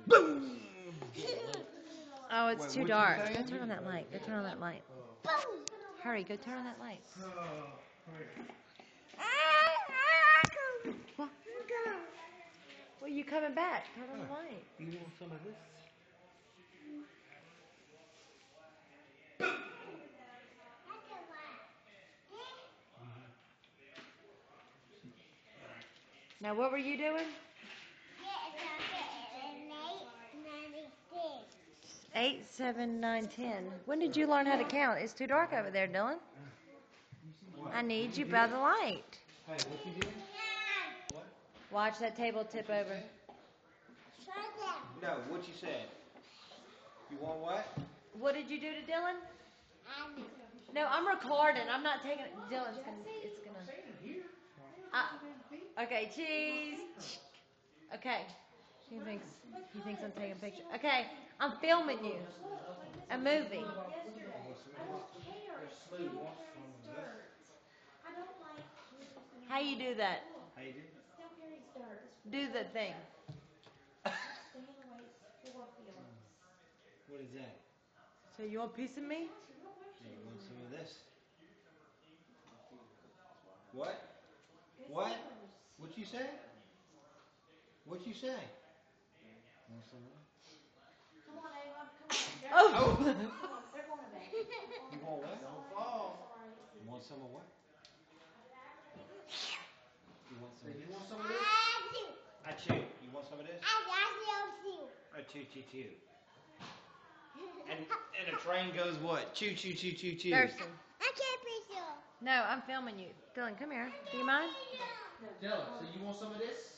Boom! Oh, it's Wait, too what you dark. saying? Go turn on that light. Go turn on that light. Hurry, go turn on that light. What? Well, you coming back? Turn on the light. You want some of this? Now, what were you doing? 8, 7, 9, 10. When did you learn how to count? It's too dark over there, Dylan. I need you by the light. Hey, what you doing? What? Watch that table tip over. No, what you said? You want what? What did you do to Dylan? No, I'm recording. I'm not taking it. Dylan's gonna. It's gonna. Okay, cheese. Okay. He thinks I'm taking a picture. Okay, I'm filming you. A movie. How you do that? How you doing? Do the thing. What is that? So you want a piece of me? Yeah, you want some of this? What? What? What you say? What you say? Want some of that? Oh! You want what? You want some of what? You want some of this? You want some of this? I chew. You want some of this? I chew, chew, chew. And a train goes what? Choo, choo, choo, choo, choo. Thurston. No, I'm filming you. Dylan, come here. Do you mind? Dylan, so you want some of this?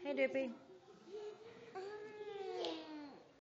Hey, Doopy.